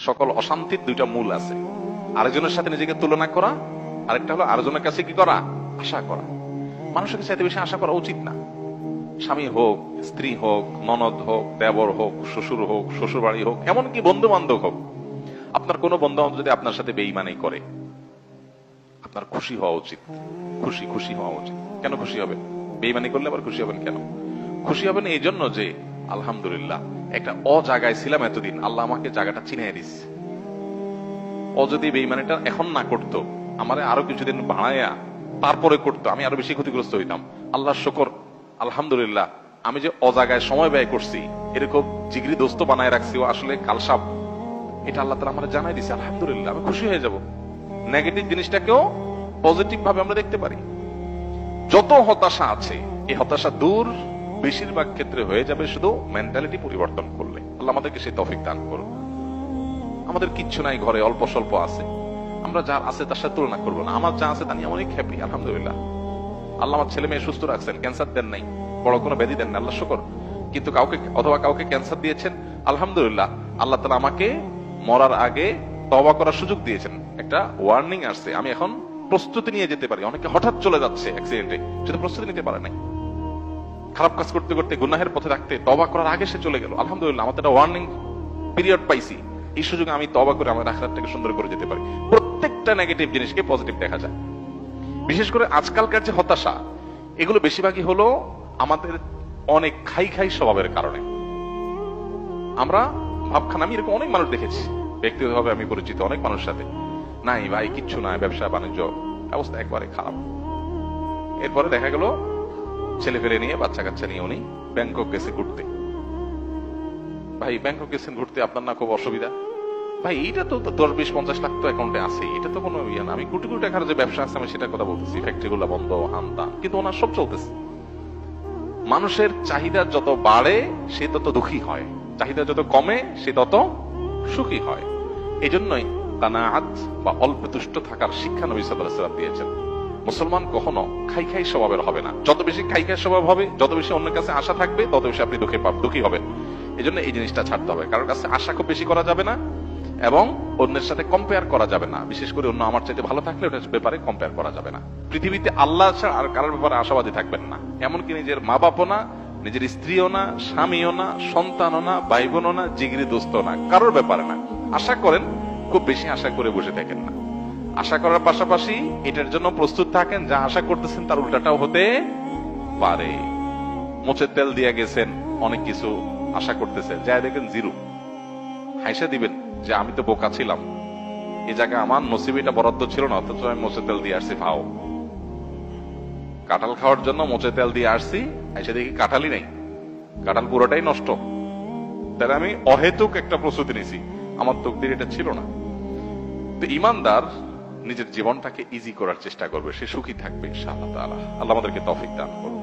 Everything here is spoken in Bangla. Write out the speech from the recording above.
সকল অশান্তির দুইটা মূল আছে, আরেকজনের সাথে নিজেকে তুলনা করা, আরেকটা হলো আরেকজনের কাছে কি করা, আশা করা। মানুষের চাইতে বেশি আশা করা উচিত না। স্বামী হোক, স্ত্রী হোক, ননদ হোক, দেবর হোক, শ্বশুর হোক, শ্বশুর বাড়ি হোক, এমনকি বন্ধু বান্ধব হোক, আপনার কোনো বন্ধু বান্ধব যদি আপনার সাথে বেঈমানি করে, আপনার খুশি হওয়া উচিত। খুশি হওয়া উচিত। কেন খুশি হবেন? বেঈমানি করলে আবার খুশি হবেন কেন? খুশি হবেন এই জন্য যে আলহামদুলিল্লাহ একটা জায়গায় ছিলাম এতদিন, আল্লাহ আমাকে জায়গাটা চিনিয়ে দিচ্ছে। যদি বেঈমানিটা এখন না করতো, আমারে আরো কিছুদিন বাড়াইয়া তারপরে করতো, আমি আরো বেশি ক্ষতিগ্রস্ত হইতাম। আল্লাহর শুকর, আলহামদুলিল্লাহ আমি যে অজাগায় সময় ব্যয় করছি, এরকম জিগরি দোস্ত বানায় রাখছি, ও আসলে কালসাপ, এটা আল্লাহ তাআলা আমারে জানাই দিছে। আলহামদুলিল্লাহ আমি খুশি হয়ে যাব। নেগেটিভ জিনিসটাকেও পজিটিভ ভাবে আমরা দেখতে পারি। যত হতাশা আছে, এই হতাশা দূর বেশিরভাগ ক্ষেত্রে হয়ে যাবে শুধু মেন্টালিটি পরিবর্তন করলে। আল্লাহ আমাদেরকে সেই তৌফিক দান করুন। আমাদের কিচ্ছু নাই ঘরে, অল্প স্বল্প আছে, আমরা যা আছে তার সাথে তুলনা করবো না। আমার যা আছে তা নিয়ে অনেক হ্যাপি, আলহামদুলিল্লাহ। আল্লাহ আমার ছেলে মেয়ে সুস্থ রাখছেন, ক্যান্সার দেন নাই, বড় কোনো ব্যাধি দেন না, আল্লাহ শুকর। কিন্তু কাউকে ক্যান্সার দিয়েছেন, আলহামদুলিল্লাহ আল্লাহ তাআলা আমাকে মরার আগে তওবা করার সুযোগ দিয়েছেন। একটা ওয়ার্নিং আসছে, আমি এখন প্রস্তুতি নিয়ে যেতে পারি। অনেকে হঠাৎ চলে যাচ্ছে অ্যাক্সিডেন্টে, সেটা প্রস্তুতি নিতে পারে নাই। খারাপ কাজ করতে করতে গুনাহের পথে থাকতে তওবা করার আগে সে চলে গেল। আলহামদুলিল্লাহ আমাদের একটা ওয়ার্নিং পিরিয়ড পাইছি, এই সুযোগে আমি তওবা করে আমার আখিরাতটাকে সুন্দর করে যেতে পারি। প্রত্যেকটা নেগেটিভ জিনিসকে পজিটিভ দেখা যায়। বিশেষ করে আজকালকার যে হতাশা, এগুলো বেশিরভাগই হলো আমাদের অনেক খাই স্বভাবের কারণে। আমরা ভাবখানা, আমি এরকম অনেক মানুষ দেখেছি ব্যক্তিগতভাবে, আমি পরিচিত অনেক মানুষের সাথে, নাই ভাই কিচ্ছু নাই, ব্যবসা বাণিজ্য অবস্থা একবারে খারাপ। এরপরে দেখা গেল ছেলে ফেলে নিয়ে, বাচ্চা কাচ্চা নিয়ে উনি ব্যাংকক গেছে ঘুরতে। ভাই ব্যাংকক গেছেন ঘুরতে, আপনার না খুব অসুবিধা? ভাই এটা তো 10-20-50 লাখ তো অ্যাকাউন্টে আছে, এটা তো কোনো ইয়ে না। আমি কোটি কোটি টাকার যে ব্যবসা আছে আমি সেটা কথা বলতেছি, ফ্যাক্টরি গুলা বন্ধ, হানতাম, কিন্তু ওনার সব চলতেছে। মানুষের চাহিদা যত বাড়ে সে তত দুঃখী হয়, চাহিদা যত কমে সে তত সুখী হয়। এই জন্যই কানাআত বা অল্প তুষ্ট থাকার শিক্ষা নবী সাল্লাল্লাহু আলাইহি ওয়াসাল্লাম দিয়েছেন। মুসলমান কখনো খাই স্বভাবের হবে না। যত বেশি খাই স্বভাব হবে, যত বেশি অন্যের কাছে আশা থাকবে, তত বেশি আপনি দুঃখী হবেন। এই জন্য এই জিনিসটা ছাড়তে হবে। কারোর কাছে আশা খুব বেশি করা যাবে না, এবং অন্যের সাথে কম্পেয়ার করা যাবে না। বিশেষ করে অন্য আমার চাইতে ভালো থাকলে ওটার ব্যাপারে কম্পেয়ার করা যাবে না। পৃথিবীতে আল্লাহ ছাড়া আর কারোর ব্যাপারে আশাবাদী থাকবেন না। এমনকি নিজের মা বাপও না, নিজের স্ত্রীও না, স্বামীও না, সন্তানও না, ভাই বোনও না, জিগরি দোস্ত না, কারোর ব্যাপারে না। আশা করেন, খুব বেশি আশা করে বসে থাকেন না। আশা করার পাশাপাশি এটার জন্য প্রস্তুত থাকেন, যা আশা করতেছেন তার উল্টাটাও হতে পারে। মোচের তেল দিয়ে গেছেন, অনেক কিছু আশা করতেছেন, যাই দেখেন জিরো। হাইসা দিবেন যে আমি তো বোকা ছিলাম, এই জায়গায় আমার নসিবিটা বরাদ্দ ছিল না, অথচ আমি মোচের তেল দিয়ে আসছি। ভাও, কাঁঠাল খাওয়ার জন্য মোচের তেল দিয়ে আসছি, হাইসা দেখি কাঁঠালই নাই, কাঁঠাল পুরোটাই নষ্ট। তাহলে আমি অহেতুক একটা প্রস্তুতি নিছি, আমার তকদির এটা ছিল না। তো ইমানদার নিজের জীবনটাকে ইজি করার চেষ্টা করবে, সে সুখী থাকবে ইনশাআল্লাহ তাআলা। আল্লাহ আমাদেরকে তৌফিক দান করুন।